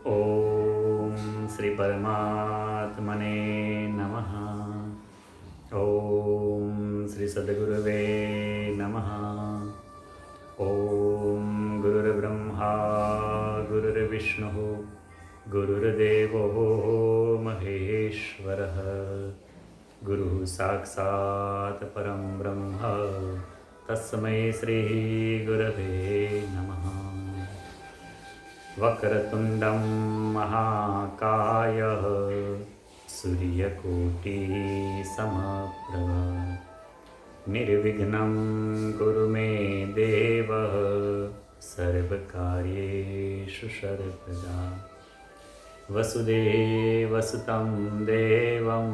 ઓમ શ્રી પરમાત્મને નમઃ. ઓમ શ્રી સદગુરુવે નમઃ. ઓમ ગુરુર્બ્રહ્મા ગુરુર્વિષ્ણુ ગુરુર્દેવો મહેશ્વરઃ. ગુરુ સાક્ષાત પરમ બ્રહ્મ તસ્મૈ શ્રી ગુરવે નમઃ. વક્રતુંડમ મહાકાય સૂર્યકોટિસમપ્રભ નિર્વિઘ્नं કુરુ મે દેવ સર્વકાર્યેષુ સર્વદા. વસુદેવસુतं દેવં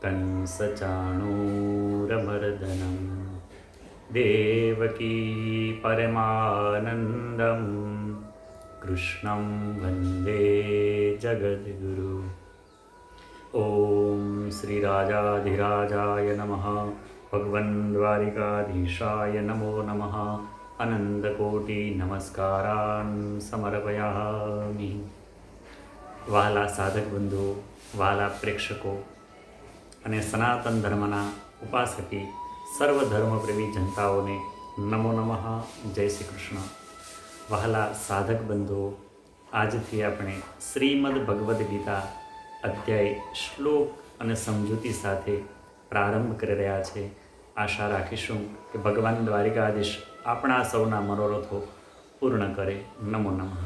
કંસચાણૂરમર્દनं દેવકી પરમાનંદં કૃષ્ણં વંદે જગદ્ગુરુ. ઓમ શ્રી રાજાધિરાજાય નમઃ. ભગવન દ્વારિકાધીશાય નમો નમઃ. અનંતકોટિ નમસ્કારાન સમર્પયામિ. વહાલા સાધક બંધુઓ, વહાલા પ્રેક્ષકો અને સનાતન ધર્મના ઉપાસકી સર્વધર્મપ્રેમી જનતાઓને નમો નમઃ. જય શ્રી કૃષ્ણ. વહાલા સાધક બંધુઓ, આજથી આપણે શ્રીમદ ભગવદ્ ગીતા અધ્યાય શ્લોક અને સમજૂતી સાથે પ્રારંભ કરી રહ્યા છે. આશા રાખીશું કે ભગવાન દ્વારિકાધીશ આપણા સૌના મનોરથો પૂર્ણ કરે. નમો નમઃ.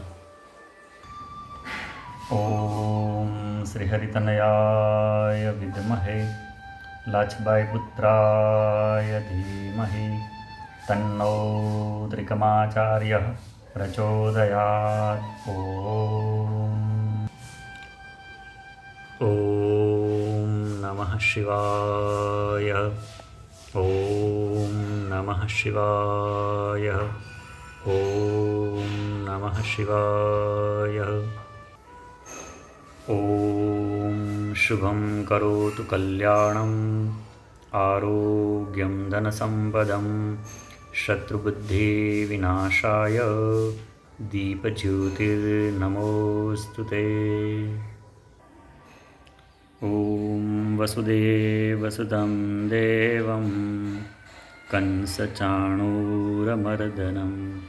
ઓમ શ્રી હરિતનયાય વિદ્મહે લાછબાઈ પુત્રાય ધીમહિ તન્નો ત્રિકમાચાર્ય પ્રચોદયાત. ઓમ નમઃ શિવાય. ઓમ નમઃ શિવાય. ઓમ નમઃ શિવાય. ઓમ શુભં કરોતુ કલ્યાણં આરોગ્યં ધનસંપદં શત્રુબુદ્ધિ વિનાશાય દીપજ્યોતિર્નમોસ્તુતે. ઓમ વસુદેવસુतं દેવં કંસચાણૂરમર્દनं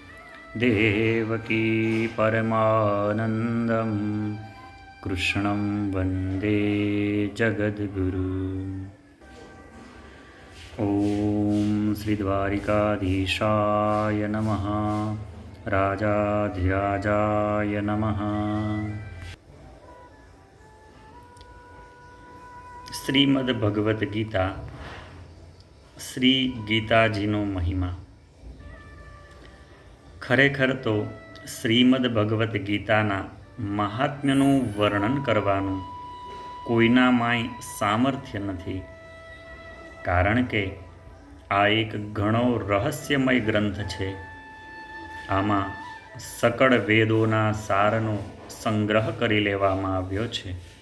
દેવકી પરમાનંદં કૃષ્ણં વંદે જગદ્ગુરુ. ઓમ શ્રી દ્વારિકાધીશાય નમઃ. રાજાધિરાજાય નમઃ. શ્રીમદ ભગવદ્ ગીતા, શ્રી ગીતાજીનો મહિમા. ખરેખર તો શ્રીમદ ભગવદ્ ગીતાના મહાત્મ્યનું વર્ણન કરવાનું કોઈનામાંય સામર્થ્ય નથી, કારણ કે આ એક ઘણો રહસ્યમય ગ્રંથ છે. આમાં સકળ વેદોના સારનો સંગ્રહ કરી લેવામાં આવ્યો છે.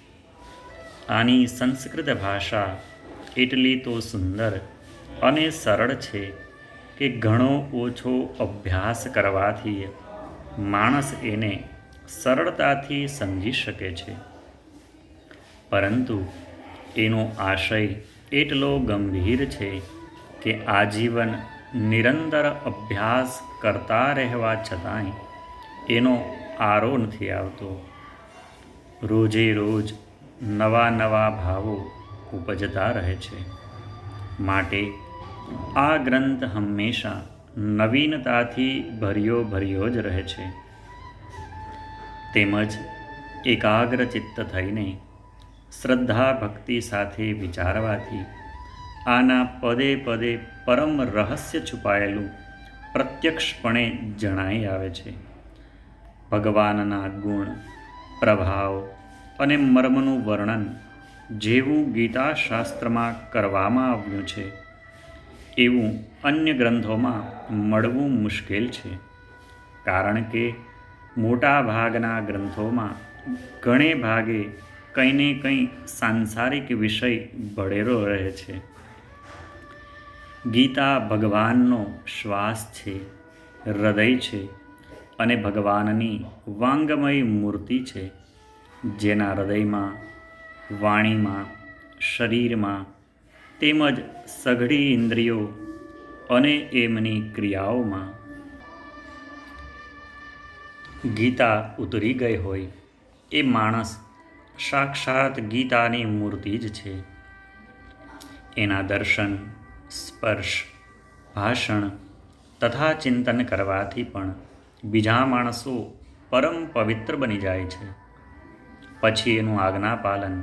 આની સંસ્કૃત ભાષા એટલી તો સુંદર અને સરળ છે કે ઘણો ઓછો અભ્યાસ કરવાથી માણસ એને સરળતાથી સમજી શકે છે. પરંતુ એનો આશય એટલો ગંભીર છે કે આજીવન નિરંતર અભ્યાસ કરતા રહેવા છતાંય એનો આરો નથી આવતો. રોજે રોજ નવા નવા ભાવો ઉપજતા રહે છે. માટે આ ગ્રંથ હંમેશા નવીનતાથી ભર્યો જ રહે છે. તેમજ એકાગ્રચિત્ત થઈને શ્રદ્ધા ભક્તિ સાથે વિચારવાથી આના પદે પદે પરમ રહસ્ય છુપાયેલું પ્રત્યક્ષપણે જણાઈ આવે છે. ભગવાનના ગુણ, પ્રભાવ અને મર્મનું વર્ણન જેવું ગીતાશાસ્ત્રમાં કરવામાં આવ્યું છે એવું અન્ય ગ્રંથોમાં મળવું મુશ્કેલ છે. કારણ કે મોટા ભાગના ગ્રંથોમાં ઘણે ભાગે કંઈ ને કંઈ સાંસારિક વિષય ભળેલો રહે છે. ગીતા ભગવાનનો શ્વાસ છે, હૃદય છે. અને ભગવાનની વાંગમય મૂર્તિ છે, જેના હૃદયમાં, વાણીમાં, શરીરમાં તેમજ સઘળી ઇન્દ્રિયો અને એમની ક્રિયાઓમાં ગીતા ઉતરી ગઈ હોય એ માણસ સાક્ષાત ગીતાની મૂર્તિ જ છે. એના દર્શન, સ્પર્શ, ભાષણ તથા ચિંતન કરવાથી પણ બીજા માણસો પરમ પવિત્ર બની જાય છે. પછી એનું આજ્ઞાપાલન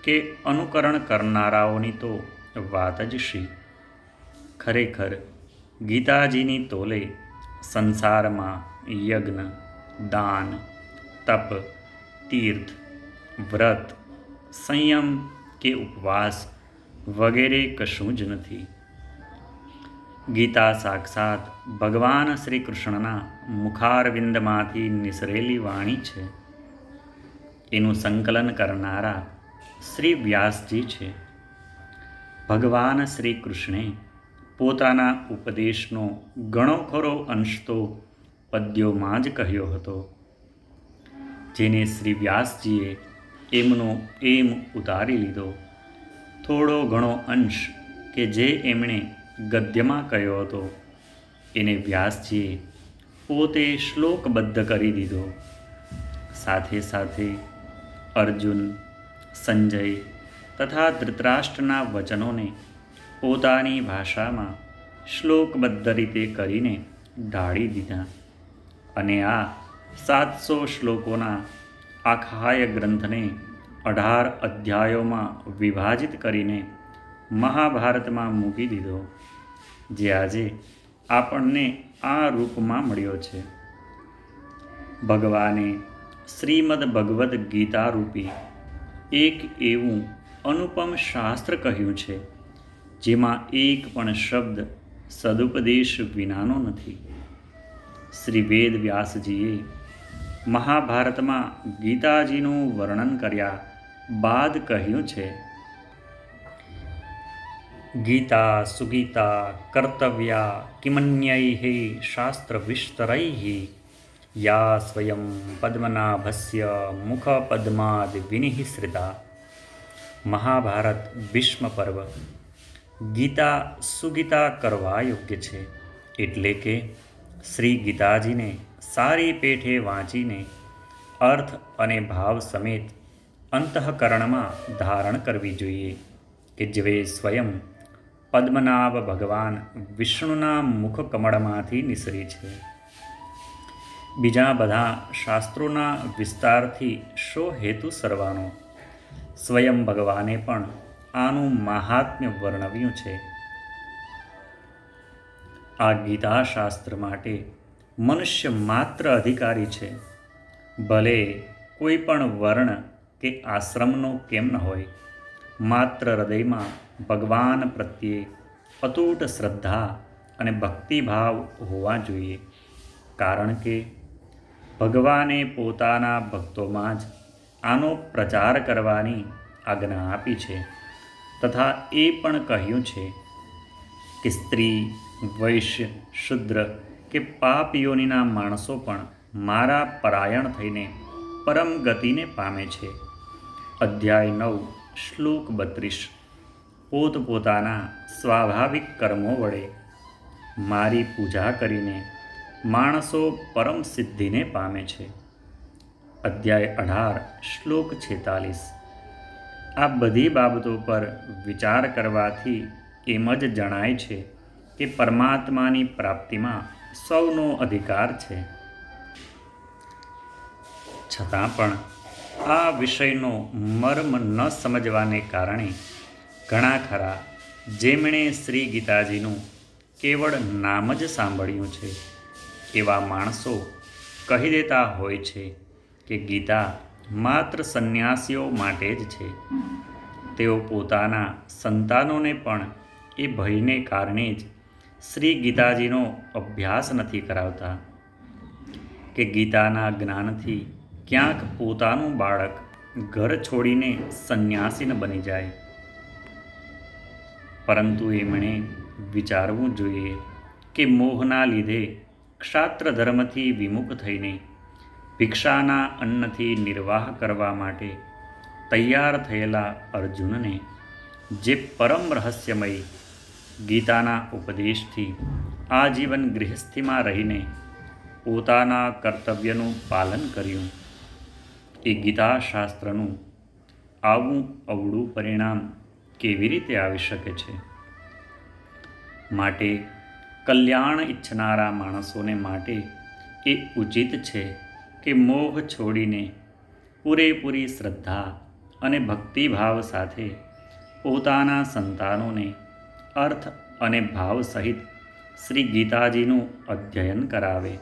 કે અનુકરણ કરનારાઓની તો વાત જ શી. ખરેખર ગીતાજીની તોલે સંસારમાં યજ્ઞ, દાન, તપ, તીર્થ, વ્રત, સંયમ કે ઉપવાસ વગેરે કશું જ નથી. ગીતા સાક્ષાત ભગવાન શ્રી કૃષ્ણના મુખારવિંદમાંથી નિસરેલી વાણી છે. એનું સંકલન કરનારા શ્રી વ્યાસજી છે. ભગવાન શ્રી કૃષ્ણે પોતાના ઉપદેશનો ઘણો ખરો અંશ તો પદ્યોમાં જ કહ્યો હતો, જેને શ્રી વ્યાસજીએ એમનો એમ ઉતારી લીધો. થોડો ઘણો અંશ કે જે એમણે ગદ્યમાં કહ્યો હતો એને વ્યાસજીએ પોતે શ્લોકબદ્ધ કરી દીધો. સાથે સાથે અર્જુન, સંજય તથા ધૃતરાષ્ટ્રના વચનોને પોતાની ભાષામાં શ્લોકબદ્ધ રીતે કરીને ઢાળી દીધા અને આ 700 શ્લોકોના આખાય ગ્રંથને 18 અધ્યાયોમાં વિભાજિત કરીને મહાભારતમાં મૂકી દીધો, જે આજે આપણને આ રૂપમાં મળ્યો છે. ભગવાને શ્રીમદ ભગવદ્ ગીતા રૂપી એક એવું અનુપમ શાસ્ત્ર કહ્યું છે, જેમાં એક પણ શબ્દ સદુપદેશ વિનાનો નથી. શ્રી વેદ વ્યાસજીએ મહાભારતમાં ગીતાજીનું વર્ણન કર્યા બાદ કહ્યું છે, ગીતા સુગીતા કર્તવ્યા કિમન્યૈઃ શાસ્ત્રવિસ્તરૈઃ યા સ્વયં પદ્મનાભસ્ય મુખપદ્માદ વિનિઃસૃતા. મહાભારત ભીષ્મ પર્વ ગીતા સુગીતા કરવા યોગ્ય છે, એટલે કે શ્રી ગીતાજીને સારી પેઠે વાંચીને અર્થ અને ભાવ સમેત અંતઃકરણમાં ધારણ કરવી જોઈએ, કે જે સ્વયં પદ્મનાભ ભગવાન વિષ્ણુના મુખકમળમાંથી નિસરી છે. બીજા બધા શાસ્ત્રોના વિસ્તારથી શો હેતુ સરવાનો? સ્વયં ભગવાને પણ આનું મહાત્મ્ય વર્ણવ્યું છે. આ ગીતા શાસ્ત્ર માટે મનુષ્ય માત્ર અધિકારી છે, ભલે કોઈ પણ વર્ણ કે આશ્રમનો કેમ ન હોય. માત્ર હૃદયમાં ભગવાન પ્રત્યે અતૂટ શ્રદ્ધા અને ભક્તિભાવ હોવા જોઈએ, કારણ કે ભગવાને પોતાના ભક્તોમાં જ આનો પ્રચાર કરવાની આજ્ઞા આપી છે, તથા એ પણ કહ્યું છે કે સ્ત્રી, વૈશ્ય, શૂદ્ર કે પાપ યોનિના માણસો પણ મારા પરાયણ થઈને પરમ ગતિને પામે છે. અધ્યાય 9 શ્લોક 32. પોતપોતાના સ્વાભાવિક કર્મો વડે મારી પૂજા કરીને માણસો પરમ સિદ્ધિને પામે છે. અધ્યાય 18 શ્લોક 46. આ બધી બાબતો પર વિચાર કરવાથી એમ જ જણાય છે કે પરમાત્માની પ્રાપ્તિમાં સૌનો અધિકાર છે. છતાં પણ આ વિષયનો મર્મ ન સમજવાને કારણે ઘણા ખરા જેમણે શ્રી ગીતાજીનું કેવળ નામ જ સાંભળ્યું છે એવા માણસો કહી દેતા હોય છે કે ગીતા માત્ર સંન્યાસીઓ માટે જ છે. તેઓ પોતાના સંતાનોને પણ એ ભયને કારણે જ શ્રી ગીતાજીનો અભ્યાસ નથી કરાવતા કે ગીતાના જ્ઞાનથી ક્યાંક પોતાનું બાળક ઘર છોડીને સંન્યાસી બની જાય. પરંતુ એમણે વિચારવું જોઈએ કે મોહના લીધે ક્ષાત્ર ધર્મથી વિમુખ થઈને ભિક્ષાના અન્નથી નિર્વાહ કરવા માટે તૈયાર થયેલા અર્જુનને જે પરમ રહસ્યમય ગીતાના ઉપદેશથી આજીવન ગૃહસ્થીમાં રહીને પોતાના કર્તવ્યનું પાલન કર્યું, એ ગીતાશાસ્ત્રનું આવું અવળું પરિણામ કેવી રીતે આવી શકે છે? માટે કલ્યાણ ઈચ્છનારા માણસોને માટે એ ઉચિત છે કે મોહ છોડીને પૂરેપૂરી શ્રદ્ધા અને ભક્તિભાવ સાથે પોતાના સંતાનોને અર્થ અને ભાવ સહિત શ્રી ગીતાજીનું અધ્યયન કરાવે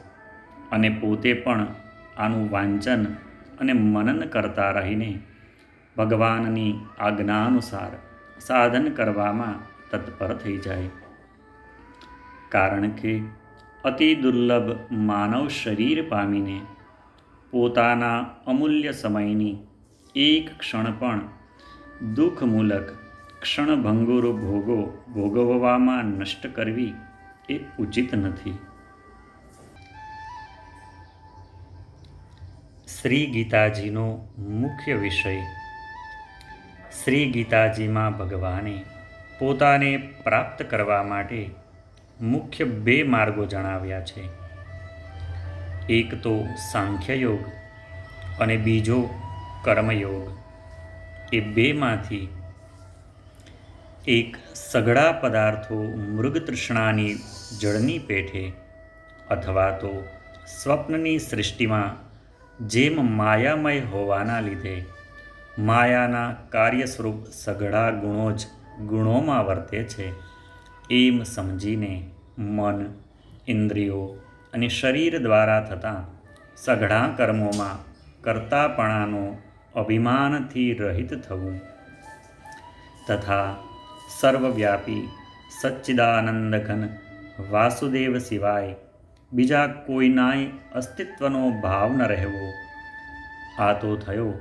અને પોતે પણ આનું વાંચન અને મનન કરતા રહીને ભગવાનની આજ્ઞાનુસાર સાધન કરવામાં તત્પર થઈ જાય. કારણ કે અતિ દુર્લભ માનવ શરીર પામીને પોતાના અમૂલ્ય સમયની એક ક્ષણ પણ દુઃખમૂલક ક્ષણભંગુર ભોગો ભોગવવામાં નષ્ટ કરવી એ ઉચિત નથી. શ્રી ગીતાજીનો મુખ્ય વિષય. શ્રી ગીતાજીમાં ભગવાને પોતાને પ્રાપ્ત કરવા માટે મુખ્ય 2 માર્ગો જણાવ્યા છે. એક તો સાંખ્યયોગ અને બીજો કર્મયોગ. એ 2માંથી એક સઘળા પદાર્થો મૃગતૃષ્ણાની જળની પેઠે અથવા તો સ્વપ્નની સૃષ્ટિમાં જેમ માયામય હોવાના લીધે માયાના કાર્ય સ્વરૂપ સઘળા ગુણો જ ગુણોમાં વર્તે છે, એમ સમજીને મન, ઇન્દ્રિયો અને શરીર દ્વારા થતાં સઘળા કર્મોમાં કર્તાપણાનો અભિમાનથી રહિત થવું તથા સર્વવ્યાપી સચ્ચિદાનંદ ઘન વાસુદેવ સિવાય બીજા કોઈનાય અસ્તિત્વનો ભાવ ન રહેવો. આ તો થયો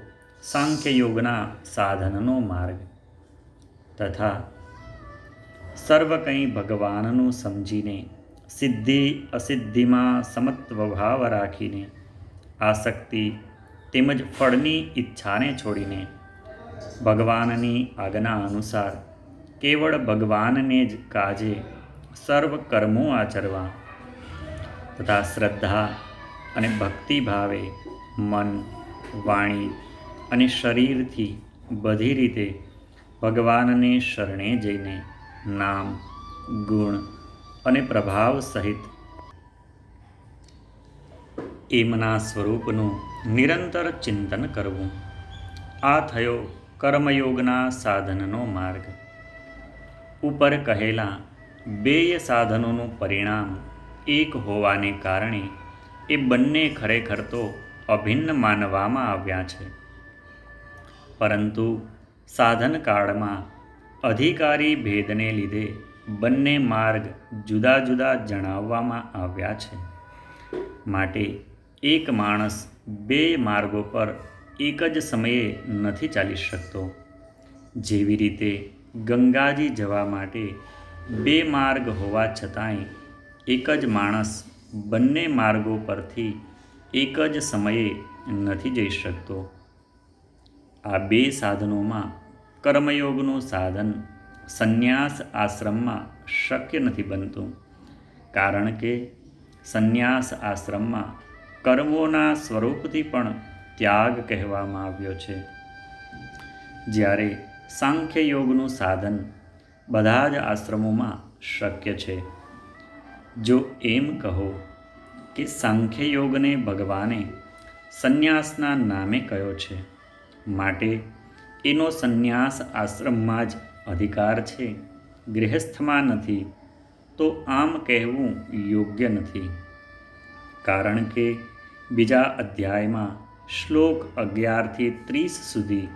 સાંખ્યયોગના સાધનનો માર્ગ. તથા સર્વ કંઈ ભગવાનનું સમજીને સિદ્ધિ અસિદ્ધિમાં સમત્વ ભાવ રાખીને આસક્તિ તેમજ ફળની ઈચ્છાને છોડીને ભગવાનની આજ્ઞા અનુસાર કેવળ ભગવાનને જ કાજે સર્વ કર્મો આચરવા તથા શ્રદ્ધા અને ભક્તિભાવે મન, વાણી અને શરીરથી બધી રીતે ભગવાનને શરણે જઈને નામ, ગુણ અને પ્રભાવ સહિત એમના સ્વરૂપનું નિરંતર ચિંતન કરવું. આ થયો કર્મયોગના સાધનનો માર્ગ. ઉપર કહેલા 2 સાધનોનું પરિણામ એક હોવાને કારણે એ બંને ખરેખર તો અભિન્ન માનવામાં આવ્યા છે. પરંતુ સાધનકાળમાં અધિકારી ભેદને લીધે બંને માર્ગ જુદા જુદા જણાવવામાં આવ્યા છે. માટે એક માણસ 2 માર્ગો પર એક જ સમયે નથી ચાલી શકતો. જેવી રીતે ગંગાજી જવા માટે 2 માર્ગ હોવા છતાંય એક જ માણસ બંને માર્ગો પરથી એક જ સમયે નથી જઈ શકતો. આ 2 સાધનોમાં કર્મયોગનું સાધન સંન્યાસ આશ્રમમાં શક્ય નથી બનતું. કારણ કે સંન્યાસ આશ્રમમાં કર્મોના સ્વરૂપથી પણ ત્યાગ કહેવામાં આવ્યો છે, જ્યારે સાંખ્યયોગનું સાધન બધા જ આશ્રમોમાં શક્ય છે. જો એમ કહો કે સાંખ્યયોગને ભગવાને સંન્યાસના નામે કયો છે, માટે એનો સંન્યાસ આશ્રમમાં જ અધિકાર છે, ગૃહસ્થમાં નથી, તો આમ કહેવું યોગ્ય નથી. કારણ કે બીજા અધ્યાયમાં શ્લોક 11થી 30 સુધી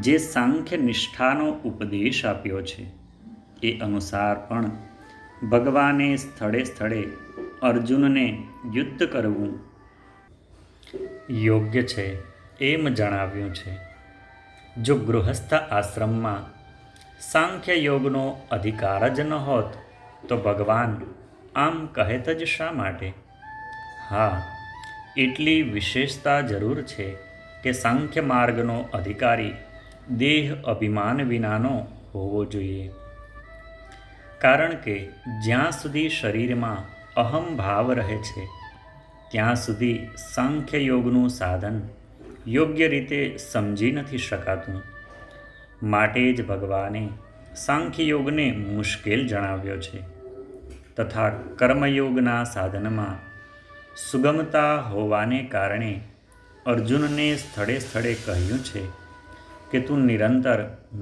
જે સાંખ્ય નિષ્ઠાનો ઉપદેશ આપ્યો છે, એ અનુસાર પણ ભગવાને સ્થળે સ્થળે અર્જુનને યુદ્ધ કરવું યોગ્ય છે એમ જણાવ્યું છે. જો ગૃહસ્થ આશ્રમમાં સાંખ્યયોગનો અધિકાર જ ન હોત તો ભગવાન આમ કહેત જ શા માટે? હા, એટલી વિશેષતા જરૂર છે કે સાંખ્ય માર્ગનો અધિકારી દેહ અભિમાન વિનાનો હોવો જોઈએ. કારણ કે જ્યાં સુધી શરીરમાં અહમ ભાવ રહે છે ત્યાં સુધી સાંખ્ય યોગનું સાધન યોગ્ય રીતે સમજી નથી શકાતું. માટે જ ભગવાને સાંખ્ય યોગને મુશ્કેલ જણાવ્યો છે તથા કર્મયોગના સાધનમાં સુગમતા હોવાને કારણે અર્જુનને સ્થળે સ્થળે કહ્યું છે કે તું નિરંતર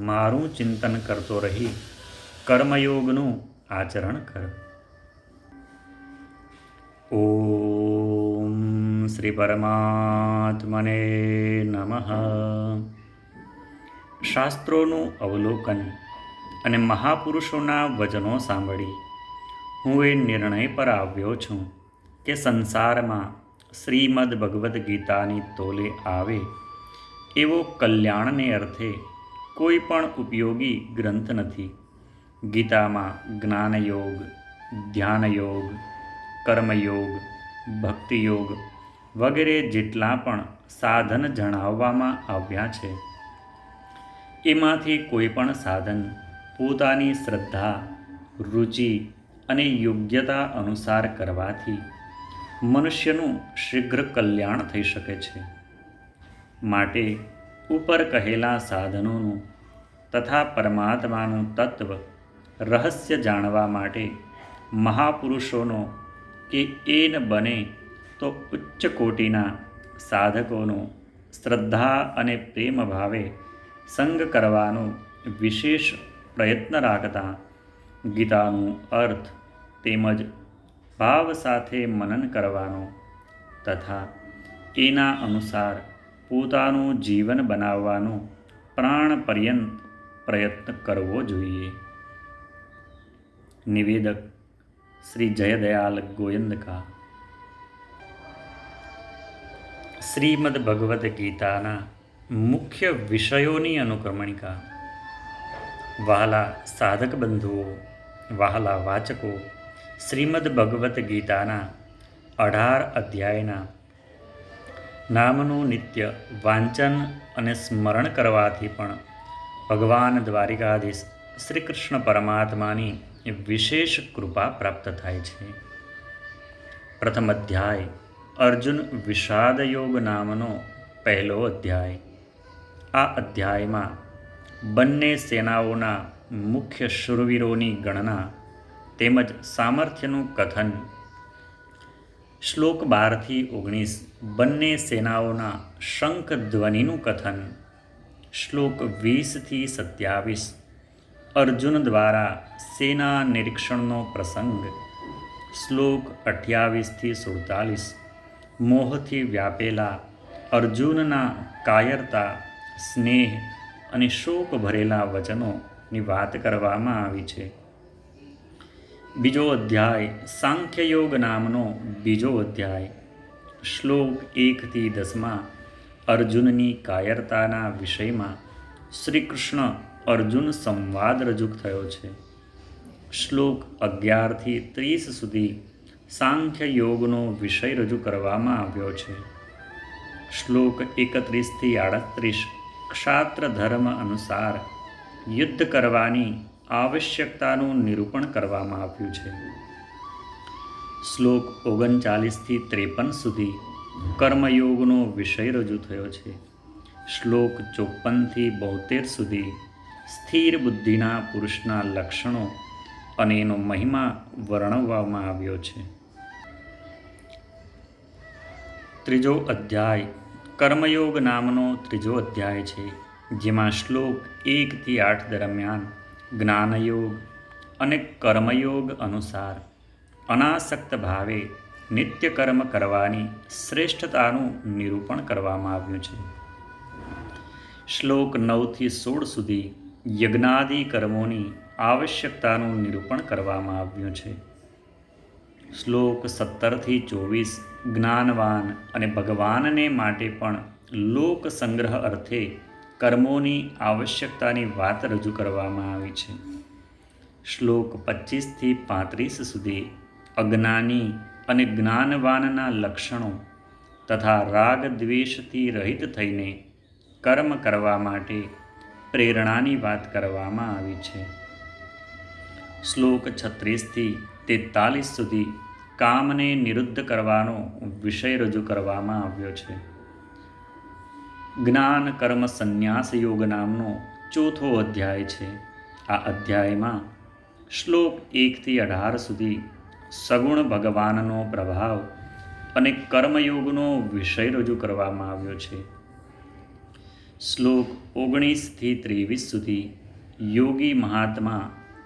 મારું ચિંતન કરતો રહી કર્મયોગનું આચરણ કર. ઓમ શ્રી પરમાત્મને નમઃ. શાસ્ત્રોનું અવલોકન અને મહાપુરુષોના વચનો સાંભળી હું એ નિર્ણય પર આવ્યો છું કે સંસારમાં શ્રીમદ ભગવદ્ ગીતાની તોલે આવે એવો કલ્યાણને અર્થે કોઈ પણ ઉપયોગી ગ્રંથ નથી. ગીતામાં જ્ઞાનયોગ, ધ્યાનયોગ, કર્મયોગ, ભક્તિયોગ વગેરે જેટલા પણ સાધન જણાવવામાં આવ્યા છે એમાંથી કોઈ પણ સાધન પોતાની શ્રદ્ધા, રુચિ અને યોગ્યતા અનુસાર કરવાથી મનુષ્યનું શીઘ્ર કલ્યાણ થઈ શકે છે. માટે ઉપર કહેલા સાધનોનું તથા પરમાત્માનું તત્વ રહસ્ય જાણવા માટે મહાપુરુષોનો કે એન બને તો ઉચ્ચ કોટીના સાધકોનો શ્રદ્ધા અને પ્રેમ ભાવે સંગ કરવાનો વિશેષ પ્રયત્ન રાખતા ગીતાનું અર્થ તેમજ ભાવ સાથે મનન કરવાનો તથા એના અનુસાર પોતાનું જીવન બનાવવાનો પ્રાણ પર્યંત પ્રયત્ન કરવો જોઈએ. નિવેદક શ્રી જયદયાલ ગોયંદકા. શ્રીમદ ભગવદ્ ગીતાના મુખ્ય વિષયોની અનુક્રમણિકા. વહાલા સાધક બંધુઓ, વહાલા વાચકો, શ્રીમદ ભગવદ્ ગીતાના 18 અધ્યાયના નામનું નિત્ય વાંચન અને સ્મરણ કરવાથી પણ ભગવાન દ્વારિકાધીશ શ્રી કૃષ્ણ પરમાત્માની વિશેષ કૃપા પ્રાપ્ત થાય છે. પ્રથમ અધ્યાય અર્જુન વિષાદયોગ નામનો પહેલો અધ્યાય. આ અધ્યાયમાં બંને સેનાઓના મુખ્ય શૂરવીરોની ગણના તેમજ સામર્થ્યનું કથન. શ્લોક 12-19 બંને સેનાઓના શંખ ધ્વનિનું કથન. શ્લોક 20-27 અર્જુન દ્વારા સેના નિરીક્ષણનો પ્રસંગ. શ્લોક 28-47 મોહથી વ્યાપેલા અર્જુનના કાયરતા, સ્નેહ અને શોક ભરેલા વચનોની વાત કરવામાં આવી છે. બીજો અધ્યાય સાંખ્યયોગ નામનો બીજો અધ્યાય. શ્લોક 1-10 અર્જુનની કાયરતાના વિષયમાં શ્રી કૃષ્ણ અર્જુન સંવાદ રજૂ થયો છે. શ્લોક 11-30 સુધી સાંખ્યયોગનો વિષય રજૂ કરવામાં આવ્યો છે. શ્લોક 31-38 ક્ષાત્ર ધર્મ અનુસાર યુદ્ધ કરવાની આવશ્યકતાનું નિરૂપણ કરવામાં આવ્યું છે. શ્લોક 39-53 સુધી કર્મયોગનો વિષય રજૂ થયો છે. શ્લોક 54-72 સુધી સ્થિર બુદ્ધિના પુરુષના લક્ષણો અને એનો મહિમા વર્ણવવામાં આવ્યો છે. ત્રીજો અધ્યાય કર્મયોગ નામનો ત્રીજો અધ્યાય છે, જેમાં શ્લોક 1-8 દરમિયાન જ્ઞાનયોગ અને કર્મયોગ અનુસાર અનાસક્ત ભાવે નિત્ય કર્મ કરવાની શ્રેષ્ઠતાનું નિરૂપણ કરવામાં આવ્યું છે. શ્લોક 9-16 સુધી યજ્ઞાદિ કર્મોની આવશ્યકતાનું નિરૂપણ કરવામાં આવ્યું છે. શ્લોક 17-24 જ્ઞાનવાન અને ભગવાનને માટે પણ લોક સંગ્રહ અર્થે કર્મોની આવશ્યકતાની વાત રજૂ કરવામાં આવી છે. શ્લોક 25-35 સુધી અજ્ઞાની અને જ્ઞાનવાનના લક્ષણો તથા રાગ દ્વેષથી રહિત થઈને કર્મ કરવા માટે પ્રેરણાની વાત કરવામાં આવી છે. શ્લોક 36-43 સુધી કામને નિરુદ્ધ કરવાનો વિષય રજૂ કરવામાં આવ્યો છે. જ્ઞાન કર્મ સંન્યાસ યોગ નામનો ચોથો અધ્યાય છે. આ અધ્યાયમાં શ્લોક 1-18 સુધી સગુણ ભગવાનનો પ્રભાવ અને કર્મયોગનો વિષય રજૂ કરવામાં આવ્યો છે. શ્લોક 19-23 સુધી યોગી મહાત્મા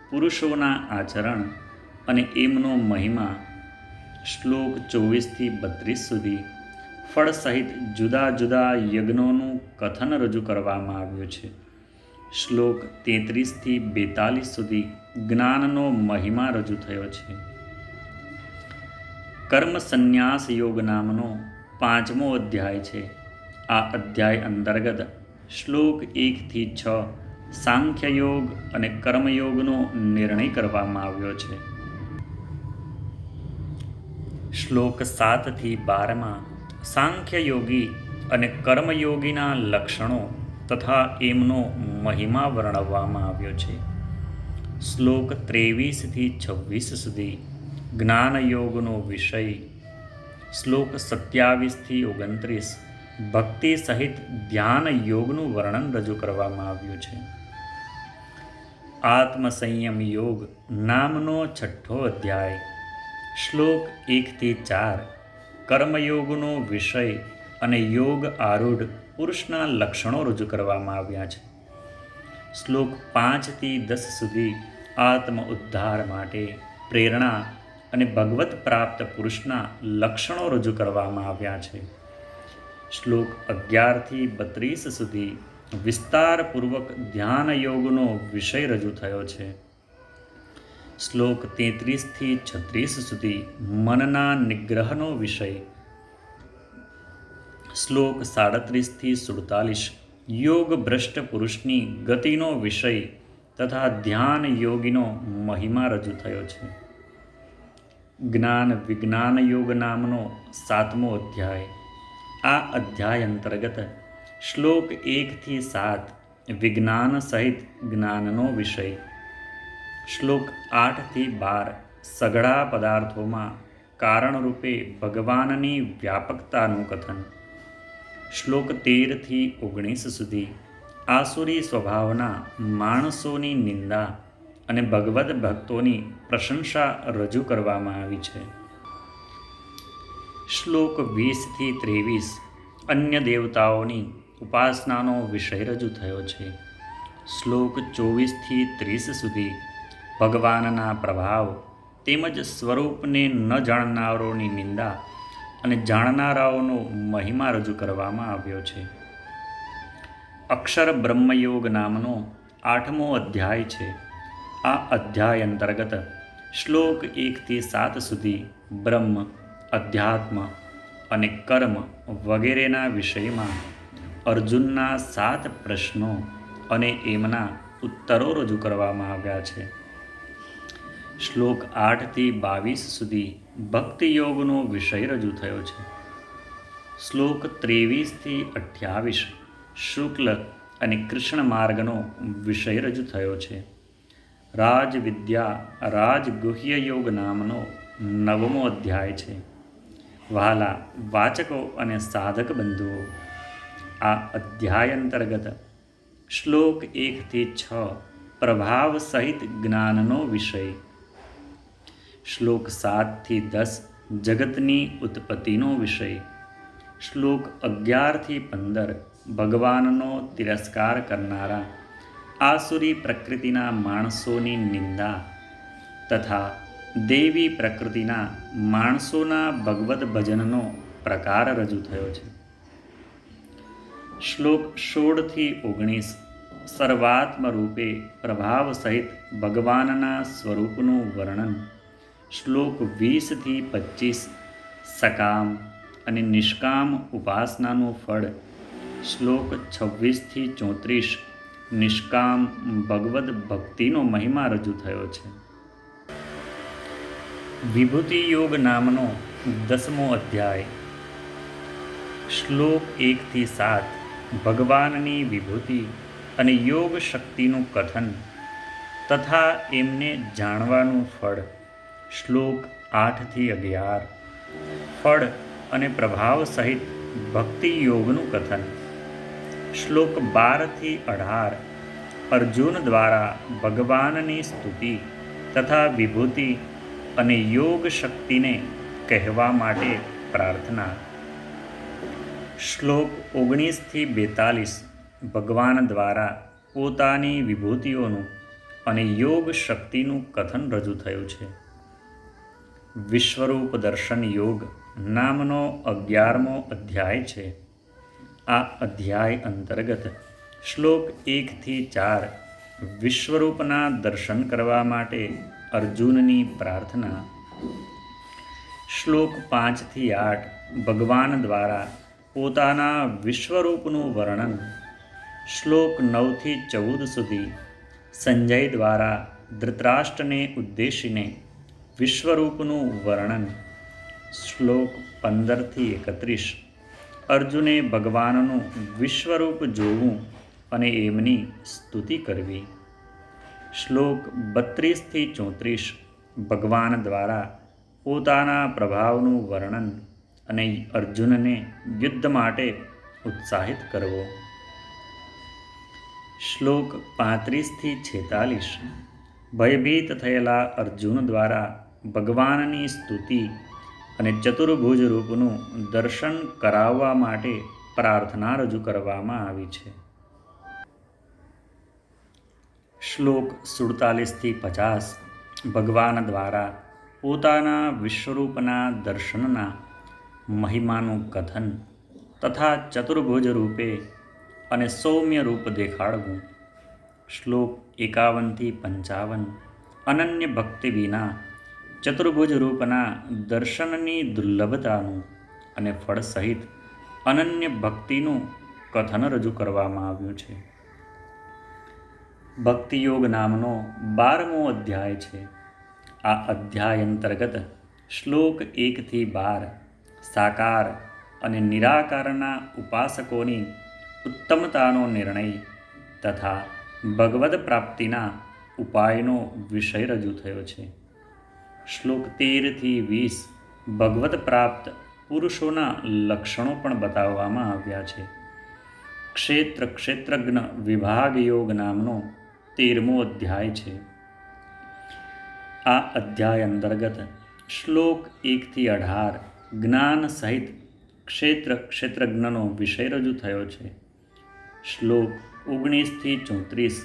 પુરુષોના આચરણ અને એમનો મહિમા, શ્લોક 24-32 સુધી ફળ સહિત જુદા જુદા યજ્ઞોનું કથન રજૂ કરવામાં આવ્યું છે. શ્લોક 33-42 સુધી જ્ઞાનનો મહિમા રજૂ થયો છે. કર્મ સંન્યાસ યોગ નામનો 5મો અધ્યાય છે. આ અધ્યાય અંતર્ગત શ્લોક 1-6 સાંખ્યયોગ અને કર્મયોગનો નિર્ણય કરવામાં આવ્યો છે. શ્લોક 7-12 સાંખ્યયોગી અને કર્મયોગીના લક્ષણો તથા એમનો મહિમા વર્ણવવામાં આવ્યો છે. શ્લોક 23-26 સુધી જ્ઞાનયોગનો વિષય, શ્લોક 27-29 ભક્તિ સહિત ધ્યાન યોગનું વર્ણન રજૂ કરવામાં આવ્યું છે. આત્મસંયમ યોગ નામનો 6ઠ્ઠો અધ્યાય, શ્લોક 1-4 કર્મયોગનો વિષય અને યોગ આરૂઢ પુરુષના લક્ષણો રજૂ કરવામાં આવ્યા છે. શ્લોક 5-10 સુધી આત્મ ઉદ્ધાર માટે પ્રેરણા અને ભગવત પ્રાપ્ત પુરુષના લક્ષણો રજૂ કરવામાં આવ્યા છે. શ્લોક 11-32 સુધી વિસ્તારપૂર્વક ધ્યાન યોગનો વિષય રજૂ થયો છે. શ્લોક 33-36 સુધી મનના નિગ્રહનો વિષય, શ્લોક 37-47 યોગ ભ્રષ્ટ પુરુષની ગતિનો વિષય તથા ધ્યાન યોગીનો મહિમા રજૂ થયો છે. જ્ઞાન વિજ્ઞાન યોગ નામનો 7મો અધ્યાય. આ અધ્યાય અંતર્ગત શ્લોક 1-7 વિજ્ઞાન સહિત જ્ઞાનનો વિષય, શ્લોક 8-12 સઘળા પદાર્થોમાં કારણરૂપે ભગવાનની વ્યાપકતાનું કથન, શ્લોક 13-19 સુધી આસુરી સ્વભાવના માણસોની નિંદા અને ભગવદ્ ભક્તોની પ્રશંસા રજૂ કરવામાં આવી છે. શ્લોક 20-23 અન્ય દેવતાઓની ઉપાસનાનો વિષય રજૂ થયો છે. શ્લોક 24-30 સુધી ભગવાનના પ્રભાવ તેમજ સ્વરૂપને ન જાણનારાઓની નિંદા અને જાણનારાઓનો મહિમા રજૂ કરવામાં આવ્યો છે. અક્ષર બ્રહ્મયોગ નામનો 8મો અધ્યાય છે. આ અધ્યાય અંતર્ગત શ્લોક 1-7 સુધી બ્રહ્મ, અધ્યાત્મ અને કર્મ વગેરેના વિષયમાં અર્જુનના 7 પ્રશ્નો અને એમના ઉત્તરો રજૂ કરવામાં આવ્યા છે. શ્લોક 8-22 સુધી ભક્તિયોગનો વિષય રજૂ થયો છે. શ્લોક 23-28 શુક્લ અને કૃષ્ણ માર્ગનો વિષય રજૂ થયો છે. રાજવિદ્યા રાજગુહ્ય યોગ નામનો 9મો અધ્યાય છે. વહાલા વાચકો અને સાધક બંધુઓ, આ અધ્યાય અંતર્ગત શ્લોક 1-6 પ્રભાવ સહિત જ્ઞાનનો વિષય, શ્લોક 7-10 જગતની ઉત્પત્તિનો વિષય, શ્લોક 11-15 ભગવાનનો તિરસ્કાર કરનારા આસુરી પ્રકૃતિના માણસોની નિંદા તથા દેવી પ્રકૃતિના માણસોના ભગવદ્ ભજનનો પ્રકાર રજૂ થયો છે. શ્લોક 16-19 સર્વાત્મ રૂપે પ્રભાવ સહિત ભગવાનના સ્વરૂપનું વર્ણન, શ્લોક 20-25 સકામ અને નિષ્કામ ઉપાસનાનું ફળ, શ્લોક 26-34 નિષ્કામ ભગવદ્ ભક્તિનો મહિમા રજૂ થયો છે. વિભૂતિ યોગ નામનો 10મો અધ્યાય. શ્લોક 1-7 ભગવાનની વિભૂતિ અને યોગ શક્તિનું કથન તથા એમને જાણવાનું ફળ. શ્લોક 8-11 ફળ અને પ્રભાવ સહિત ભક્તિ યોગનું કથન. શ્લોક 12-18 અર્જુન દ્વારા ભગવાનની સ્તુતિ તથા વિભૂતિ અને યોગ શક્તિને કહેવા માટે પ્રાર્થના. શ્લોક 19-42 ભગવાન દ્વારા પોતાની વિભૂતિઓનું અને યોગ શક્તિનું કથન રજૂ થયું છે. વિશ્વરૂપ દર્શન યોગ નામનો 11મો અધ્યાય છે. આ અધ્યાય અંતર્ગત શ્લોક 1-4 વિશ્વરૂપના દર્શન કરવા માટે અર્જુનની પ્રાર્થના. શ્લોક 5-8 ભગવાન દ્વારા પોતાના વિશ્વરૂપનું વર્ણન. શ્લોક 9-14 સુધી સંજય દ્વારા ધૃતરાષ્ટ્રને ઉદ્દેશીને વિશ્વરૂપનું વર્ણન. શ્લોક 15-31 અર્જુને ભગવાનનું વિશ્વરૂપ જોવું અને એમની સ્તુતિ કરવી. શ્લોક 32-34 ભગવાન દ્વારા પોતાના પ્રભાવનું વર્ણન અને અર્જુનને યુદ્ધ માટે ઉત્સાહિત કરવો. શ્લોક 35-46 ભયભીત થયેલા અર્જુન દ્વારા ભગવાનની સ્તુતિ અને ચતુર્ભુજ રૂપનું દર્શન કરાવવા માટે પ્રાર્થના રજૂ કરવામાં આવી છે. શ્લોક 47-50 ભગવાન દ્વારા પોતાના વિશ્વરૂપના દર્શનના મહિમાનું કથન તથા ચતુર્ભુજ રૂપે અને સૌમ્ય રૂપ દેખાડવું. શ્લોક 51-55 અનન્ય ભક્તિ વિના ચતુર્ભુજ રૂપના દર્શનની દુર્લભતાનું અને ફળ સહિત અનન્ય ભક્તિનું કથન રજૂ કરવામાં આવ્યું છે. ભક્તિયોગ નામનો 12મો અધ્યાય છે. આ અધ્યાય અંતર્ગત શ્લોક 1-12 સાકાર અને નિરાકારના ઉપાસકોની ઉત્તમતાનો નિર્ણય તથા ભગવદ પ્રાપ્તિના ઉપાયનો વિષય રજૂ થયો છે. શ્લોક 13-20 ભગવદ પ્રાપ્ત પુરુષોના લક્ષણો પણ બતાવવામાં આવ્યા છે. ક્ષેત્રજ્ઞ વિભાગ યોગ નામનો 13મો અધ્યાય છે. આ અધ્યાય અંતર્ગત શ્લોક 1-18 જ્ઞાન સહિત ક્ષેત્રજ્ઞનો વિષય રજૂ થયો છે. શ્લોક 19-34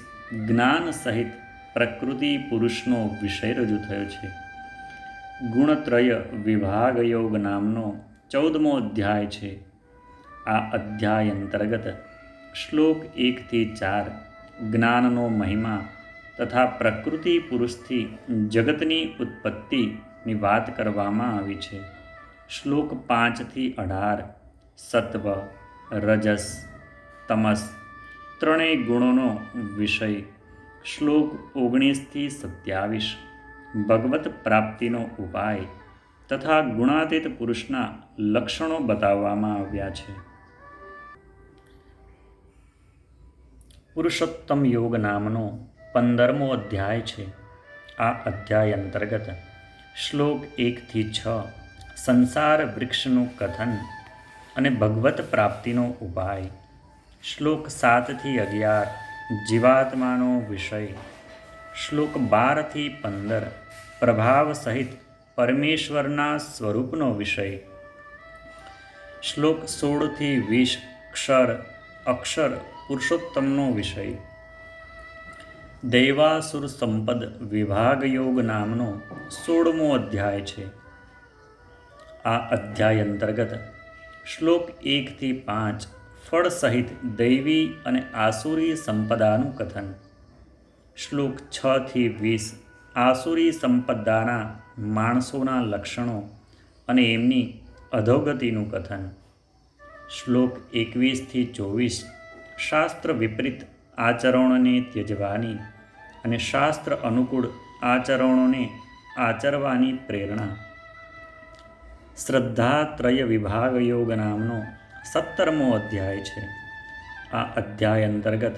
જ્ઞાન સહિત પ્રકૃતિ પુરુષનો વિષય રજૂ થયો છે. ગુણત્રય વિભાગ યોગ નામનો 14મો અધ્યાય છે. આ અધ્યાય અંતર્ગત શ્લોક 1-4 જ્ઞાનનો મહિમા તથા પ્રકૃતિ પુરુષથી જગતની ઉત્પત્તિની વાત કરવામાં આવી છે. શ્લોક 5-18 સત્વ રજસ તમસ ત્રણેય ગુણોનો વિષય. શ્લોક 19-27 ભગવત પ્રાપ્તિનો ઉપાય તથા ગુણાતીત પુરુષના લક્ષણો બતાવવામાં આવ્યા છે. પુરુષોત્તમ યોગ નામનો 15મો અધ્યાય છે. આ અધ્યાય અંતર્ગત શ્લોક 1-6 સંસાર વૃક્ષનું કથન અને ભગવત પ્રાપ્તિનો ઉપાય. શ્લોક 7-11 જીવાત્માનો વિષય. શ્લોક 12-15 પ્રભાવ સહિત પરમેશ્વરના સ્વરૂપનો વિષય. શ્લોક 16-20 અક્ષર પુરુષોત્તમનો વિષય. દૈવાસુર સંપદ વિભાગ યોગ નામનો 16મો અધ્યાય છે. આ અધ્યાય અંતર્ગત શ્લોક 1-5 ફળ સહિત દૈવી અને આસુરી સંપદાનું કથન. શ્લોક 6-20 આસુરી સંપદાના માણસોના લક્ષણો અને એમની અધોગતિનું કથન. શ્લોક 21-24 શાસ્ત્ર વિપરીત આચરણોને ત્યજવાની અને શાસ્ત્ર અનુકૂળ આચરણોને આચરવાની પ્રેરણા. શ્રદ્ધાત્રય વિભાગ યોગ નામનો 17મો અધ્યાય છે. આ અધ્યાય અંતર્ગત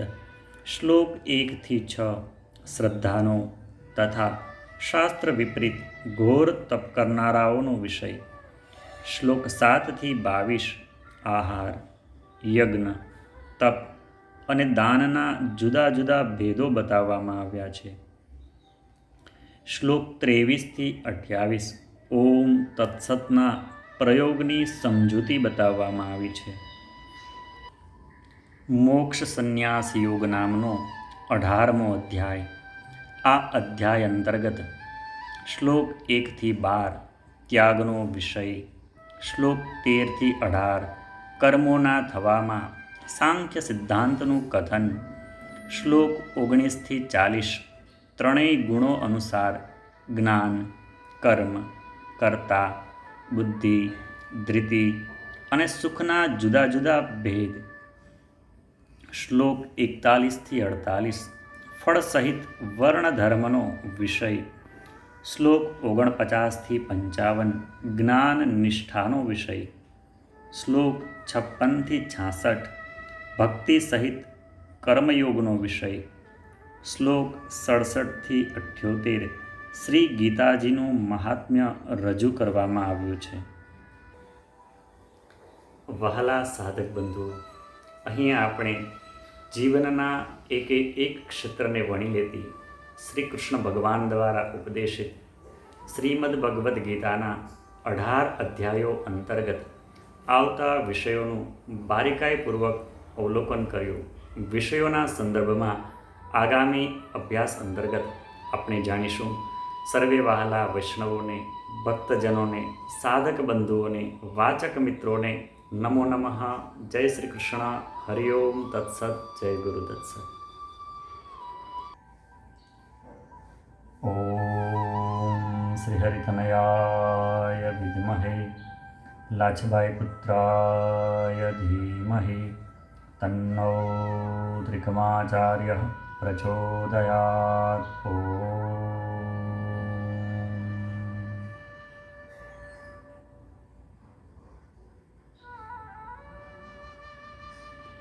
શ્લોક 1-6 શ્રદ્ધાનો તથા શાસ્ત્ર વિપરીત ઘોર તપ કરનારાઓનો વિષય, શ્લોક 7-22 આહાર, યજ્ઞ, તપ અને દાનના જુદા જુદા ભેદો બતાવવામાં આવ્યા છે. શ્લોક 23-28 ઓમ તત્સતના પ્રયોગની સમજૂતી બતાવવામાં આવી છે. મોક્ષ સંન્યાસ યોગ નામનો 18મો અધ્યાય. આ અધ્યાય અંતર્ગત શ્લોક 1-12 ત્યાગનો વિષય, શ્લોક 13-18 કર્મોના થવામાં સાંખ્ય સિદ્ધાંતનું કથન, શ્લોક 19-40 ત્રણેય ગુણો અનુસાર જ્ઞાન, કર્મ, કર્તા, બુદ્ધિ, ધૃતિ અને સુખના જુદા જુદા ભેદ, શ્લોક 41-48 ફળ સહિત વર્ણ ધર્મનો વિષય, શ્લોક 49-55 જ્ઞાન નિષ્ઠાનો વિષય, શ્લોક 56-66 ભક્તિ સહિત કર્મયોગનો વિષય, શ્લોક 67-78 શ્રી ગીતાજીનું મહાત્મ્ય રજૂ કરવામાં આવ્યું છે. વહાલા સાધક બંધુઓ, અહીં આપણે જીવનના એક ક્ષેત્રને વણી લેતી શ્રી કૃષ્ણ ભગવાન દ્વારા ઉપદેશિત શ્રીમદ ભગવદ્ ગીતાના 18 અધ્યાયો અંતર્ગત આવતા વિષયોનું બારીકાઈપૂર્વક અવલોકન કર્યું. વિષયોના સંદર્ભમાં આગામી અભ્યાસ અંતર્ગત આપણે જાણીશું. સર્વે વહાલા વૈષ્ણવોને, ભક્તજનોને, સાધક બંધુઓને, વાચક મિત્રોને નમો નમઃ. જય શ્રી કૃષ્ણ. હરિઓમ તત્સત. જય ગુરુ દત્સત. ઓમ શ્રી હરિતનયાય વિદ્મહે લાછબાઈ પુત્રાય ધીમહિ તન્નો ત્રિકમાચાર્ય પ્રચોદયાત. ઓમ